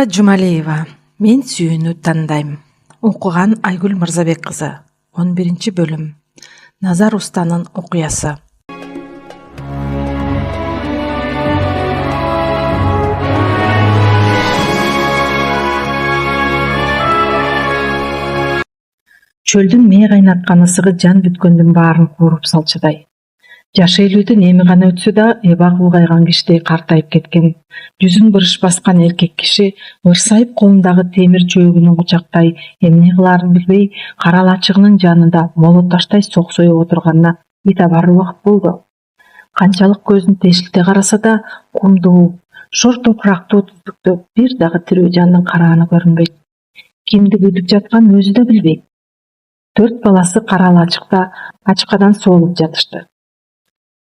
Назара Жумалиева. Мен сүйүүнү тандайм. Окуган Айгүл Мырзабек кызы. 11-бөлүм. Назар устанын окуясы. Чөлдүн мээ кайнаткан ысыгы жан бүткөндүн баарын кууруп салчыдай. Жашээлүүдөн эми гана өтсө да эбак улгайган кишидей картайып кеткен, жүзүн бырыш баскан эркек киши ырсайып колундагы темир чөөгүнүн кучактай эмне кылаарын билбей кара лачыгынын жанында молот таштай соксоюп отурганына итабар убакыт болду. Канчалык көзүн тешилте караса да кумдуу, шор топурактуу түздүктө бир дагы тирүү жандын карааны көрүнбөйт. Кимди күтүп жатканын өзү да билбейт. 4 баласы кара лачыкта ачкадан соолуп жатышты.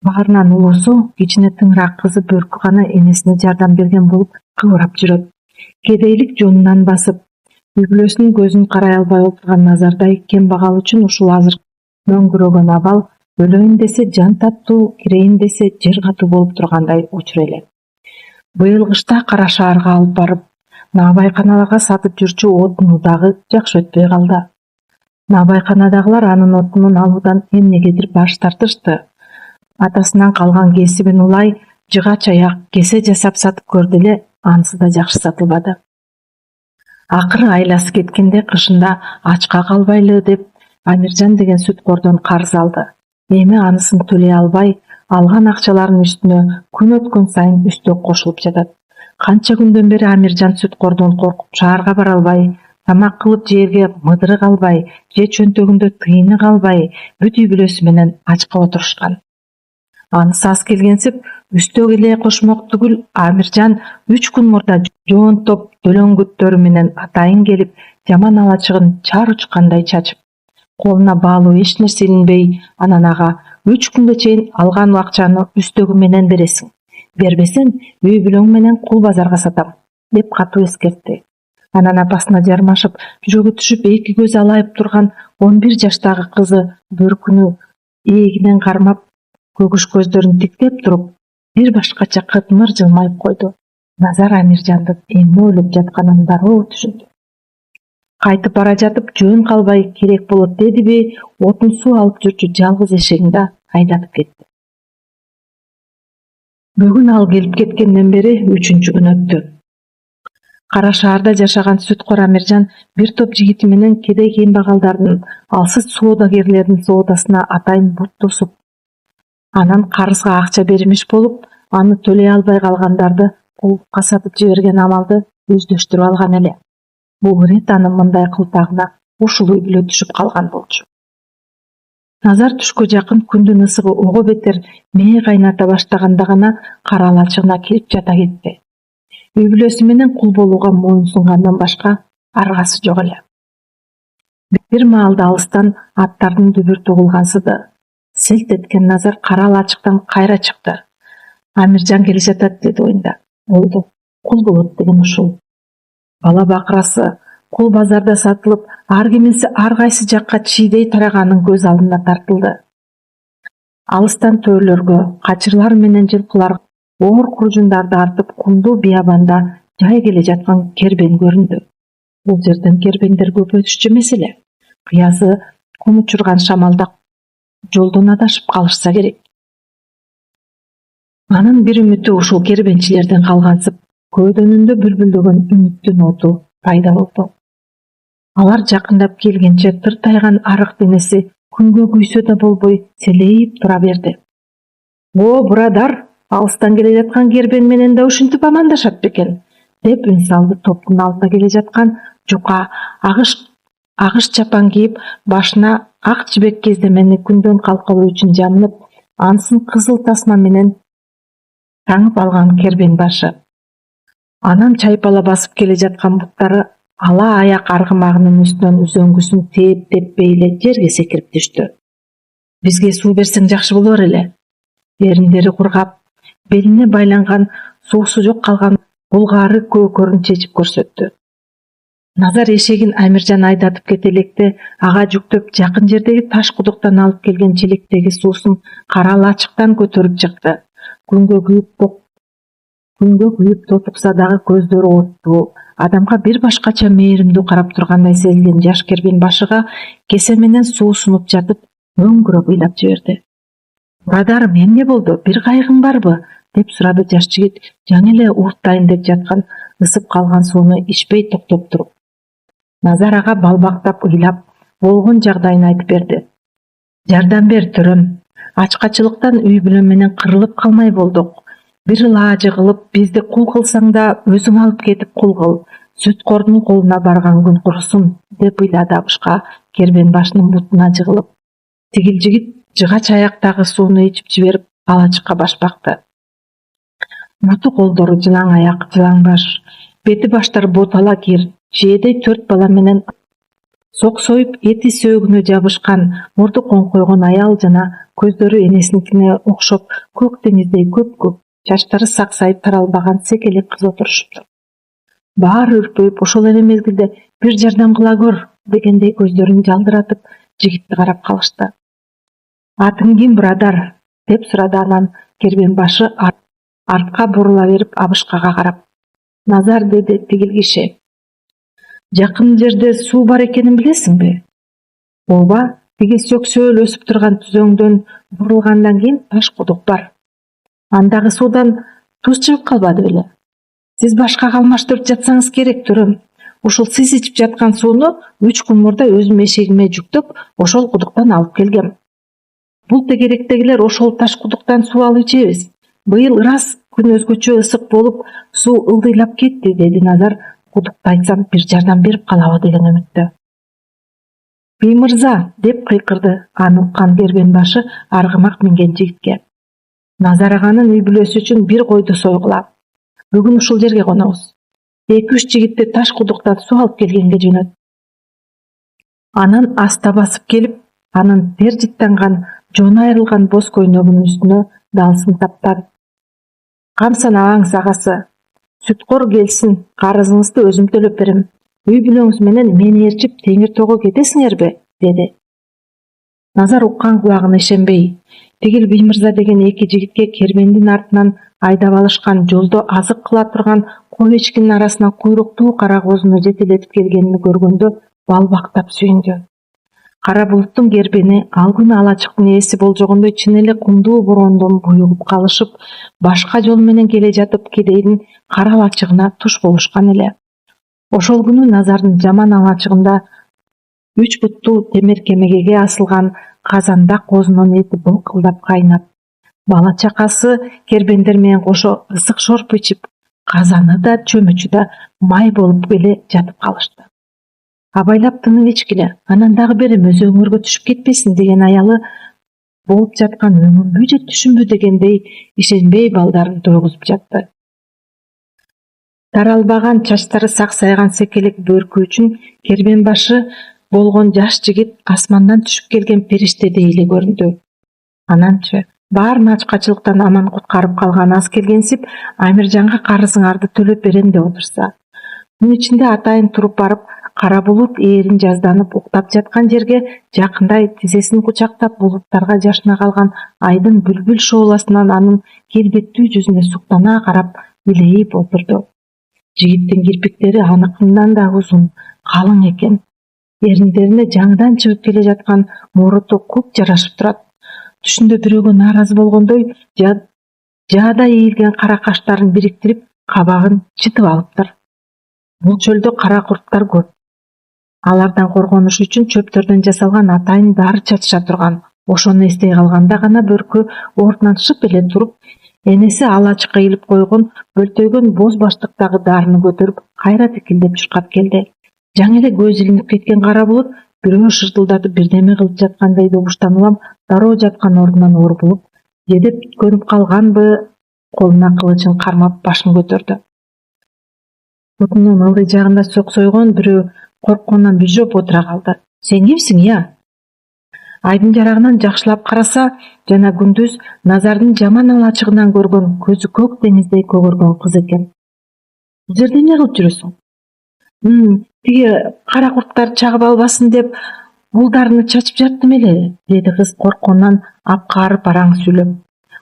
Баарынан улуусу кичине тыңыраак кызы Бөркү гана энесине жардам берген болуп кыбырап жүрөт. Кедейлик жонунан басып, үй-бүлөсүнүн көзүн карай албай отурган Назардай кембагал үчүн ушул азыр мөңгүрөгөн абал өлөйүн десе жан таттуу, кирейин десе жер катуу болуп тургандай учур эле. Быйыл кышта Кара шаарга алып барып, наабайканаларга сатып жүрчү отуну дагы жакшы өтпөй калды. Наабайканадагылар анын отунун алуудан эмнегедир баш тартышты. Атасынан калган кесибин улай, жыга чаяк, кесе жасап сатып көрдү эле, анысы да жакшы сатылбады. Акыры айласы кеткенде кышында ачка калбайлы деп Амиржан деген сүткордон карыз алды. Эми анысын төлөй албай, алган акчаларынын үстүнө күн өткөн сайын үстөк кошулуп жатат. Канча күндөн бери Амиржан сүткордон коркуп шаарга бара албай, тамак кылып жээрге мыдыры калбай, же чөнтөгүндө тыйыны калбай, бүт үй-бүлөсү менен ачка отурушкан. Анысы аз келгенсип, үстөк эле кошмок түгүл, Амиржан 3 күн мурда жоон топ дөлөңгүттөрү менен атайын келип, жаман алачыгын чар учкандай чачып, колуна баалуу эч нерсе илинбей, анан ага 3 күнгө чейин алган акчаны үстөгү менен бересиң. Бербесең, үй-бүлөң менен кул базарга сатам, деп катуу эскертти. Анан апасына жармашып, жүрөгү түшүп, эки көзү алайып турган 11 жаштагы кызы Бөркүнү ээгинен кармап, көгүш көздөрүн тиктеп туруп, бир башкача кытмыр жылмайып койду. Назар Амиржандын эмне ойлоп жатканын дароо түшүндү. Кайтып бара жатып, жөн калбай керек болот дедиби, отун суу алып жүрчү жалгыз эшегин да айдатып кетти. Бүгүн ал келип кеткенден бери 3-күн өттү. Кара шаарда жашаган сүткор Амиржан бир топ жигити менен кедей кембагалдардын, алсыз соодагерлердин соодасына атайын бут тосуп, анан карызга акча бермиш болуп, аны төлөй албай калгандарды кулдукка сатып жиберген амалды өздөштүрүп алган эле. Бул ирет анын мындай кылтагына ушул үй-бүлө түшүп калган болчу. Назар түшкө жакын күндүн ысыгы ого бетер мээ кайната баштаганда гана кара лачыгына кирип жата кетти. Үй-бүлөсү менен кул болууга моюн сунгандан башка аргасы жок эле. Бир маалда алыстан аттардын дүбүртү угулгансыды. Селт эткен Назар кара лачыктан кайра чыкты. Амиржан келе жатат деди оюнда. Болду, кул болот деген ушул. Бала бакырасы кул базарда сатылып, ар кимиси ар кайсы жакка чийдей тараганын көз алдына тартылды. Алыстан төөлөргө, качырлар менен жылкылар оор куржундарды артып кумдуу биябанда жай келе жаткан кербен көрүндү. Бул жерден кербендер көп өтүшчү эмес эле. Кыязы кум учурган шамалда жолдон адашып калышса керек. Анын бир үмүтү ушул кербенчилерден калгансып, көөдөнүндө бүлбүлдөгөн үмүттүн оту пайда болду. Алар жакындап келгенче тыртайган арык денеси күнгө күйсө да болбой селейип тура берди. «О, бурадар, алыстан келе жаткан кербен менен да ушинтип амандашат бекен?» деп үн салды топтун алдына келе жаткан жука агыш чапан кийип, башына ак жибек кездемени күндөн калкалоо үчүн жамылып, анысын кызыл тасма менен таңып алган кербен башы. Анан чайпала басып келе жаткан буттары ала аяк аргымагынын үстүнөн үзөңгүсүн теппей эле жерге секирип түштү. «Бизге суу берсең жакшы болор эле». Эриндери кургап, белине байланган суусу жок калган булгаары көкөрүн чечип көрсөттү. Назар эшегин Амиржан айдатып кете электе ага жүктөп жакын жердеги таш кудуктан алып келген челектеги суусун кара лачыктан көтөрүп чыкты. Күнгө күйүп Күнгө күйүп тотукса дагы көздөрү оттуу, адамга бир башкача мээримдүү карап тургандай сезилген жаш Кербен башыга кесе менен суу сунуп жатып өңгүрөп ыйлап жиберди. Бурадарым, эмне болду? Бир кайгың барбы? Деп сурады жаш жигит жаңы эле ууртайын деп жаткан ысып калган сууну ичпей токтоп туруп. Назар ага балбактап ыйлап болгон жагдайын айтып берди. Жардам бер, төрөм. Ачкачылыктан үй бүлө менен кырылып калмай болдук. Бир ылажы кылып бизди кул кылсаң да өзүң алып кетип кул кыл. Сүткордун колуна барган күн курусун, деп ыйлады абышка Кербен башынын бутуна жыгылып. Тигил жигит жыгач аяктагы сууну ичип жиберип алачыкка баш бакты. Муту колдору жылаң аяк, жылаң баш, бети баштары ботала кир, жээдей 4 бала менен соксоюп эти сөөгүнө жабышкан, мурду коңкойгон аял жана көздөрү энесиникине окшоп көк деңиздей көп, чачтары саксайып таралбаган секелек кыз отурушупту. Баары үрпөйүп ошол эле мезгилде бир жардам кыла көр дегендей көздөрүн жалдыратып жигитти карап калышты. Атың ким, бурадар? Деп сурады анан Кербен башы артка бурула берип абышкага карап. Назар, деди тигил киши. Жакын жерде суу бар экенин билесиңби? Ооба, тиги сөксөөл өсүп турган түзөңдөн бурулгандан кийин таш кудук бар. Андагы суудан туз чыгып калбады беле? Сиз башкага алмаштырып жатсаңыз керек, төрөм. Ушул сиз ичип жаткан сууну 3 күн мурда өзүм эшегиме жүктөп, ошол кудуктан алып келгем. Бул тегеректегилер ошол таш кудуктан суу алып ичебиз. Быйыл ырас күн өзгөчө ысык болуп, суу ылдыйлап кетти, деди Назар, кудукты айтсам бир жардам берип калабы деген үмүттө. Биймырза, деп кыйкырды аны уккан Кербен башы аргымак минген жигитке. Назар аганын үй бүлөсү үчүн бир койду сойгула. Бүгүн ушул жерге конобуз. 2-3 жигитти таш кудуктан суу алып келгенге жөнөт. Анан аста басып келип, анын тер жыттанган, жону айрылган боз көйнөгүнүн үстүнө далсын таптады. Камсанабаңыз агасы. Сүткор келсин, карызыңызды өзүм төлөп берем. Үй бүлөңүз менен мени ээрчип Теңир тоого кетесиңерби? Деди. Назар уккан кулагына ишенбей, тигил Биймырза деген 2 жигитке Кербендин артынан айдап алышкан, жолдо азык кыла турган кой эчкинин арасынан куйруктуу кара козуну жетелетип келгенин көргөндө балбактап сүйүндү. Кара булуттун Кербени ал күнү алачыктын ээси болжогондой чын эле кумдуу бороондон буюгуп калышып, башка жол менен келе жатып кедейдин кара алачыгына туш болушкан эле. Ошол күнү Назардын жаман алачыгында 3 буттуу темир кемегеге асылган казанда козунун эти былкылдап кайнап, бала чакасы Кербендер менен кошо ысык шорпу ичип, казаны да чөмүчү да май болуп эле жатып калышты. Абайлап тынып ичкиле, анан дагы берем өзү өңөргө түшүп кетпесин деген аялы болуп жаткан өңүмбү же түшүмбү дегендей ишенбей балдарын тойгузуп жатты. Таралбаган, чачтары саксайган секелек бөркү үчүн Кербен башы болгон жаш жигит асмандан түшүп келген периштедей эле көрүндү. Ананчы баарын ачкачылыктан аман куткарып калган аз келгенсип Амиржанга карызыңарды төлөп берем деп отурса. Күн ичинде атайын туруп барып, кара булут ээрин жазданып уктап жаткан жерге жакындай тизесин кучактап булуттарга жашына калган айдын бүлбүл шооласынан анын келбеттүү жүзүнө суктана карап илейип отурду. Жигиттин кирпиктери аныкынан да узун, калың экен. Эриндерине жаңыдан чыгып келе жаткан муруту куп жарашып турат. Түшүндө бирөөгө нааразы болгондой, жаада ийилген кара каштарын бириктирип, кабагын чытып алыптыр. Бул чөлдө кара курттар көп. Алардан коргонуш үчүн чөптөрдөн жасалган атайын дары чачыша турган. Ошону эстей калганда гана бөркү ордунан шып эле туруп, энеси алачыкка илип койгон бөлтөйгөн боз баштыктагы дарыны көтөрүп, кайра тикилдеп чуркап келди. Жаңы эле көз илинип кеткен кара булут бирөө шыртылдатып бирдеме кылып жаткандай добуштанып алам, дароо жаткан ордунан орбулуп, жедеп көнүп калганбы, колуна кылычын кармап башын көтөрдү. Бутунун ылдый жагында соксойгон бирөө коркконунан бүжөп отура калды. Сен кимсиң, я? Айдын жарагынан жакшылап караса, жана күндүз Назардын жаман алачыгынан көргөн көзү көк деңиздей көгөргөн кыз экен. Бул жерде эмне кылып жүрөсүң? Тиги кара курттар чагып албасын деп бул дарыны чачып жаттым эле, деди кыз коркконунан апкары параң сүйлөп.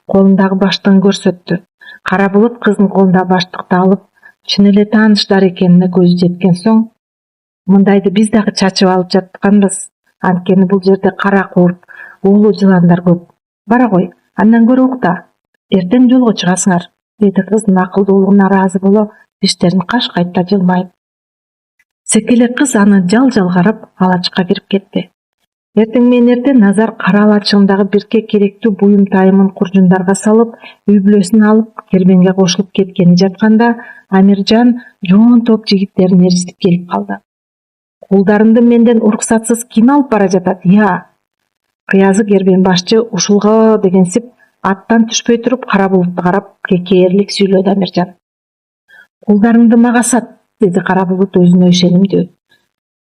Колундагы баштыгын көрсөттү. Кара булут кыздын колунда баштыкты алып, чын эле тааныштар экенине көзү жеткен соң, мындайды биз дагы чачып алып жатканбыз. Анткени бул жерде кара курт, уулуу жыландар көп. Бара кой, андан көрө укта. Эртең жолго чыгасыңар, деди кыз акылдуулугуна ыраазы боло, тиштерин кашкайта жылмайып. Секеле кыз аны жал карап, алачыкка кирип кетти. Эртең менен эртең Назар кара алачыгындагы бирке керектүү буюм тайымын куржундарга салып, үй бүлөсүн алып, кербенге кошулуп кеткени жатканда, Амиржан жоон топ жигиттерин эрзитип келип калды. Кулдарымды менден уруксатсыз ким алып бара жатат, я? Кыязы кербен башчы ушулга дегенсип аттан түшпөй туруп кара булутты карап кекээрлик сүйлөдү Амиржан. Кулдарыңды мага сат, деди кара булут өзүнө ишенимдүү.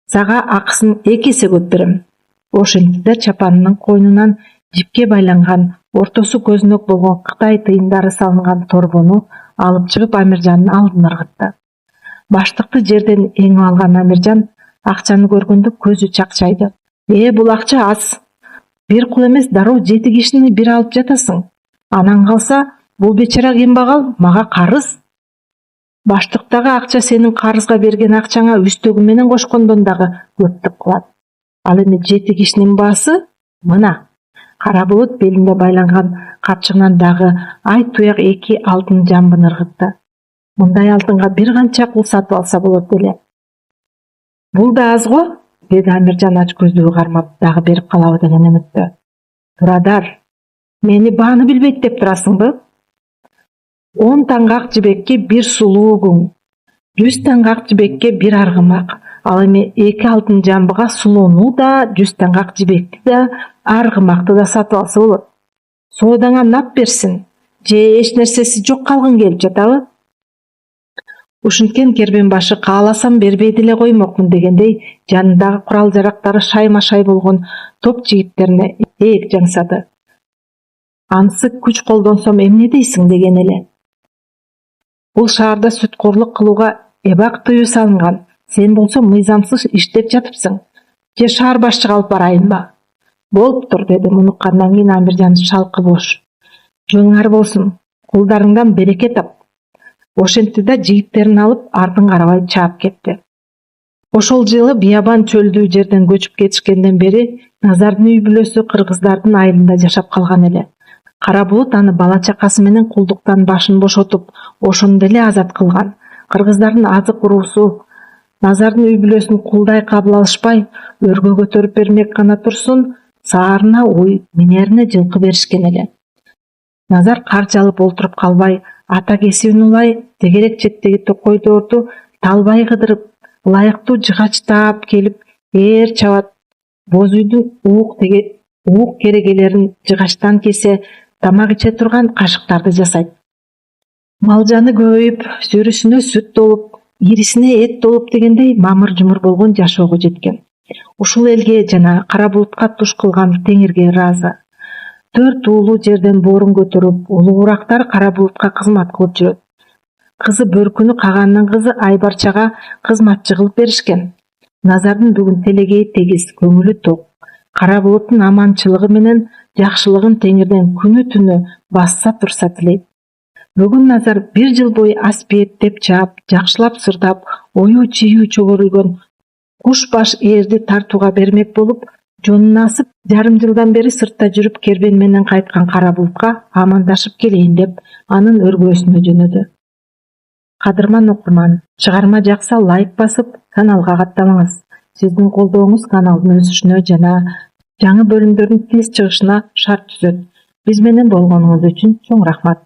Сага акысын 2 эсе көп берем. Ошентип чапанынын койнунан жипке байланган, ортосу көзүнөк болгон Кытай тыйындары салынган торбону алып чыгып Амиржандын алдына ыргытты. Баштыкты жерден эңип алган Амиржан акчаны көргөндө көзү чакчайды. Бул акча аз. Бир кул эмес, дароо 7 кишини бир алып жатасың. Анан калса, бул бечара кембагал мага карыз. Баштыктагы акча сенин карызга берген акчаңа үстөгү менен кошкондон дагы көптүк кылат. Ал эми 7 кишинин баасы мына. Кара булут белинде байланган капчыгынан дагы ай туяк 2 алтын жамбын ыргытты. Мындай алтынга бир канча кул сатып алса болот эле. Бул да аз го, деди Амиржан ач көздүү кармап, дагы берип калабы деген үмүттө. Турадар, мени бааны билбейт деп турасыңбы? 10 таңгак жибекке бир сулуу күң, 100 таңгак жибекке бир аргымак. Ал эми 2 алтын жамбыга сулууну да, 100 таңгак жибекти да, аргымакты да сатып алса болот. Соодаңа нап берсин, же эч нерсеси жок калгың келип жатабы? Ушинткен кербен башы кааласам бербей деле коймокмун дегендей, жанындагы курал жарактары шайма-шай болгон топ жигиттерине ээк жаңсады. Ансы күч колдонсом эмне дейсиң деген эле. Бул шаарда сүткорлук кылууга эбак тыюу салынган. Сен болсо мыйзамсыз иштеп жатыпсың. Же шаар башчыга алып барайынбы? Болуптур, деди мунуккандан кийин Амиржан шалкы бош. Жолуңар болсун, кулдарыңдан береке тап. Ошентти да жигиттерин алып артын карабай чаап кетти. Ошол жылы биябан чөлдүү жерден көчүп кетишкенден бери Назардын үй бүлөсү кыргыздардын айылында жашап калган эле. Кара булут аны бала чакасы менен кулдуктан башын бошотуп, ошондо эле азат кылган. Кыргыздардын азык уруусу Назардын үй бүлөсүн кулдай кабыл алышпай, өргө көтөрүп бермек гана турсун, саарына уй, минерине жылкы беришкен эле. Назар карчы алып олтуруп калбай, ата кесибин улай, тегерек четтеги токойдорду талбай кыдырып, ылайыктуу жыгач таап келип, чабат. Боз үйдүн уук керегелерин жыгачтан кесе, тамак иче турган кашыктарды жасайт. Мал жаны көбөйүп, сөрүсүнө сүт толуп, ирисине эт толуп дегендей мамыр-жумур болгон жашоого жеткен. Ушул элге жана кара булутка туш кылган Теңирге ыраазы. 4 уулуу жерден боорун көтөрүп, улуурактар кара булутка кызмат кылып жүрөт. Кызы Бөркүнү Каганнын кызы Айбарчага кызматчы кылып беришкен. Назардын бүгүн телегей тегиз, көңүлү ток. Кара булуттун аманчылыгы менен жакшылыгын Теңирден күнү түнү басса турса тилейт. Бүгүн Назар 1 жыл бою ас бээттеп чаап, жакшылап сырдап, ою чийүү чөгөрүлгөн куш баш ээрди тартууга бермек болуп, жонуна асып, жарым жылдан бери сыртта жүрүп кербен менен кайткан кара булутка амандашып келейин деп, анын өргөөсүнө жөнөдү. Кадырман окурман, чыгарма жакса лайк басып, каналга катталыңыз. Сиздин колдооңуз каналдын өсүшүнө жана жаңы бөлүмдөрдүн тез чыгышына шарт түзөт. Биз менен болгонуңуз үчүн чоң рахмат.